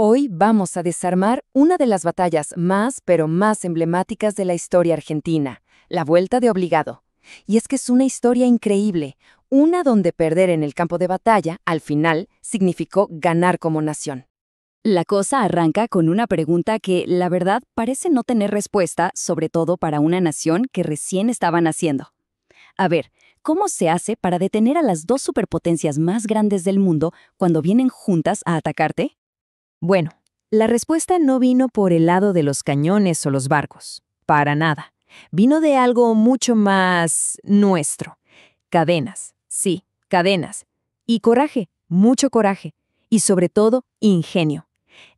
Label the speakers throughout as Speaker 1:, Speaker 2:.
Speaker 1: Hoy vamos a desarmar una de las batallas más emblemáticas de la historia argentina, la Vuelta de Obligado. Y es que es una historia increíble, una donde perder en el campo de batalla, al final, significó ganar como nación.
Speaker 2: La cosa arranca con una pregunta que, la verdad, parece no tener respuesta, sobre todo para una nación que recién estaba naciendo. A ver, ¿cómo se hace para detener a las dos superpotencias más grandes del mundo cuando vienen juntas a atacarte?
Speaker 3: Bueno, la respuesta no vino por el lado de los cañones o los barcos, para nada. Vino de algo mucho más nuestro. Cadenas, sí, cadenas. Y coraje, mucho coraje. Y sobre todo, ingenio.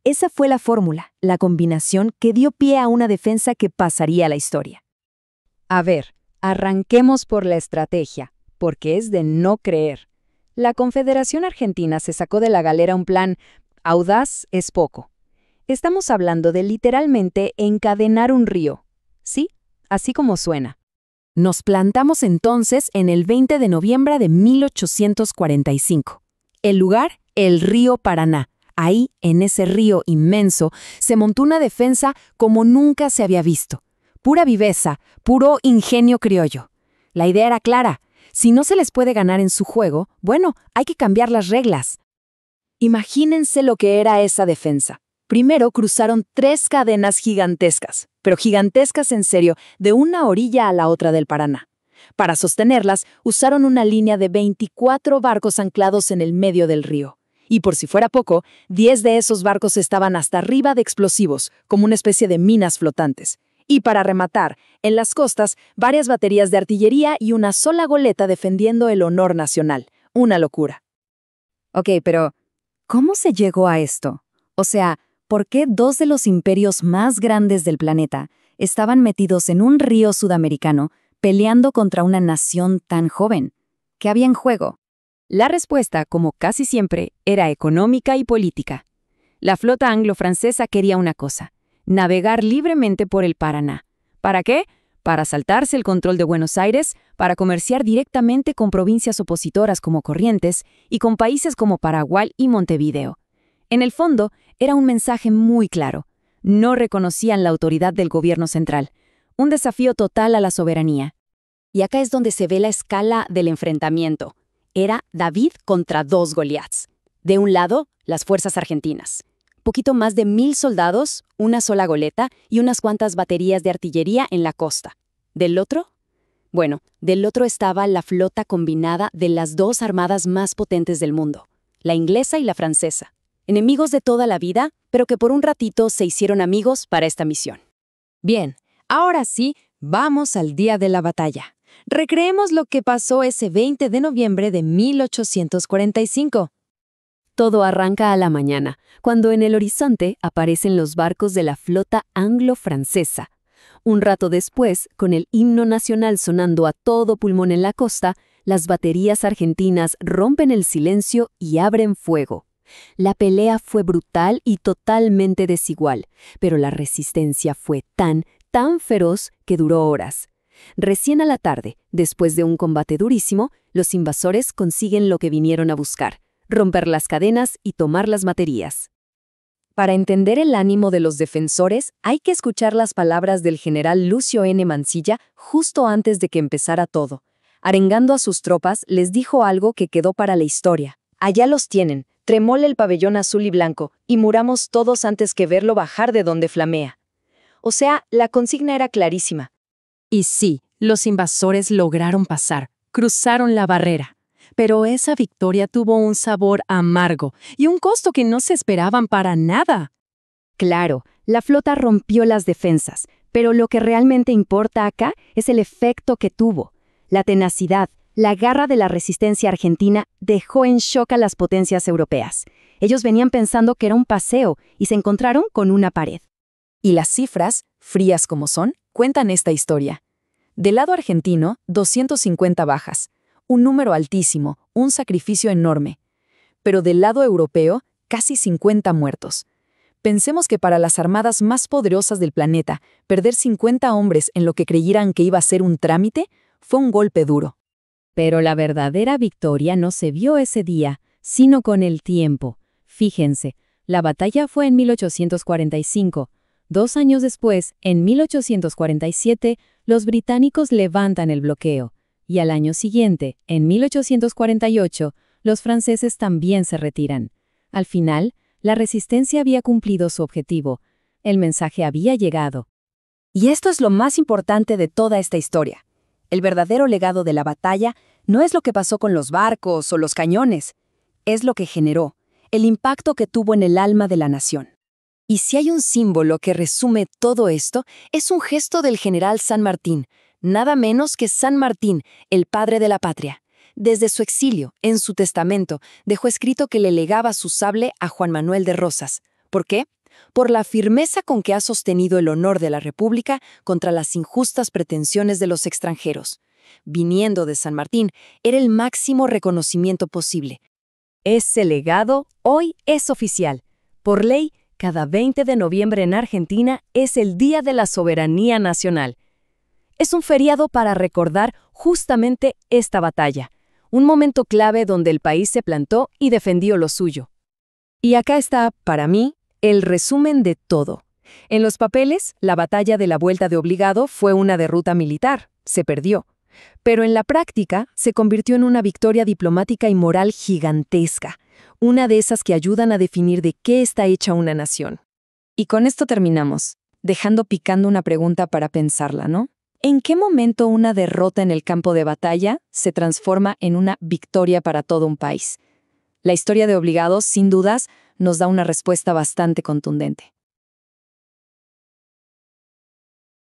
Speaker 3: Esa fue la fórmula, la combinación que dio pie a una defensa que pasaría a la historia.
Speaker 1: A ver, arranquemos por la estrategia, porque es de no creer. La Confederación Argentina se sacó de la galera un plan audaz es poco. Estamos hablando de literalmente encadenar un río. ¿Sí? Así como suena.
Speaker 3: Nos plantamos entonces en el 20 de noviembre de 1845. El lugar, el río Paraná. Ahí, en ese río inmenso, se montó una defensa como nunca se había visto. Pura viveza, puro ingenio criollo. La idea era clara. Si no se les puede ganar en su juego, bueno, hay que cambiar las reglas.
Speaker 1: Imagínense lo que era esa defensa. Primero cruzaron 3 cadenas gigantescas, pero gigantescas en serio, de una orilla a la otra del Paraná. Para sostenerlas, usaron una línea de 24 barcos anclados en el medio del río. Y por si fuera poco, 10 de esos barcos estaban hasta arriba de explosivos, como una especie de minas flotantes. Y para rematar, en las costas, varias baterías de artillería y una sola goleta defendiendo el honor nacional. Una locura.
Speaker 2: Ok, pero ¿cómo se llegó a esto? O sea, ¿por qué dos de los imperios más grandes del planeta estaban metidos en un río sudamericano peleando contra una nación tan joven? ¿Qué había en juego?
Speaker 3: La respuesta, como casi siempre, era económica y política. La flota anglo-francesa quería una cosa: navegar libremente por el Paraná. ¿Para qué? Para saltarse el control de Buenos Aires, para comerciar directamente con provincias opositoras como Corrientes y con países como Paraguay y Montevideo. En el fondo, era un mensaje muy claro. No reconocían la autoridad del gobierno central. Un desafío total a la soberanía.
Speaker 2: Y acá es donde se ve la escala del enfrentamiento. Era David contra 2 Goliats. De un lado, las fuerzas argentinas. Poquito más de 1000 soldados, una sola goleta y unas cuantas baterías de artillería en la costa. ¿Del otro? Bueno, del otro estaba la flota combinada de las 2 armadas más potentes del mundo, la inglesa y la francesa. Enemigos de toda la vida, pero que por un ratito se hicieron amigos para esta misión.
Speaker 3: Bien, ahora sí, vamos al día de la batalla. Recreemos lo que pasó ese 20 de noviembre de 1845.
Speaker 2: Todo arranca a la mañana, cuando en el horizonte aparecen los barcos de la flota anglo-francesa. Un rato después, con el himno nacional sonando a todo pulmón en la costa, las baterías argentinas rompen el silencio y abren fuego. La pelea fue brutal y totalmente desigual, pero la resistencia fue tan feroz que duró horas. Recién a la tarde, después de un combate durísimo, los invasores consiguen lo que vinieron a buscar: romper las cadenas y tomar las baterías.
Speaker 1: Para entender el ánimo de los defensores, hay que escuchar las palabras del general Lucio N. Mansilla justo antes de que empezara todo. Arengando a sus tropas, les dijo algo que quedó para la historia. Allá los tienen, tremole el pabellón azul y blanco, y muramos todos antes que verlo bajar de donde flamea. O sea, la consigna era clarísima.
Speaker 3: Y sí, los invasores lograron pasar, cruzaron la barrera. Pero esa victoria tuvo un sabor amargo y un costo que no se esperaban para nada.
Speaker 2: Claro, la flota rompió las defensas, pero lo que realmente importa acá es el efecto que tuvo. La tenacidad, la garra de la resistencia argentina dejó en shock a las potencias europeas. Ellos venían pensando que era un paseo y se encontraron con una pared.
Speaker 1: Y las cifras, frías como son, cuentan esta historia. Del lado argentino, 250 bajas. Un número altísimo, un sacrificio enorme. Pero del lado europeo, casi 50 muertos. Pensemos que para las armadas más poderosas del planeta, perder 50 hombres en lo que creyeran que iba a ser un trámite, fue un golpe duro.
Speaker 2: Pero la verdadera victoria no se vio ese día, sino con el tiempo. Fíjense, La batalla fue en 1845. 2 años después, en 1847, los británicos levantan el bloqueo. Y al año siguiente, en 1848, los franceses también se retiran. Al final, la resistencia había cumplido su objetivo. El mensaje había llegado.
Speaker 1: Y esto es lo más importante de toda esta historia. El verdadero legado de la batalla no es lo que pasó con los barcos o los cañones, es lo que generó, el impacto que tuvo en el alma de la nación. Y si hay un símbolo que resume todo esto, es un gesto del general San Martín, nada menos que San Martín, el padre de la patria. Desde su exilio, en su testamento, dejó escrito que le legaba su sable a Juan Manuel de Rosas. ¿Por qué? Por la firmeza con que ha sostenido el honor de la República contra las injustas pretensiones de los extranjeros. Viniendo de San Martín, era el máximo reconocimiento posible.
Speaker 2: Ese legado hoy es oficial. Por ley, cada 20 de noviembre en Argentina es el Día de la Soberanía Nacional. Es un feriado para recordar justamente esta batalla, un momento clave donde el país se plantó y defendió lo suyo.
Speaker 1: Y acá está, para mí, el resumen de todo. En los papeles, la batalla de la Vuelta de Obligado fue una derrota militar, se perdió. Pero en la práctica se convirtió en una victoria diplomática y moral gigantesca, una de esas que ayudan a definir de qué está hecha una nación. Y con esto terminamos, dejando picando una pregunta para pensarla, ¿no? ¿En qué momento una derrota en el campo de batalla se transforma en una victoria para todo un país? La historia de Obligados, sin dudas, nos da una respuesta bastante contundente.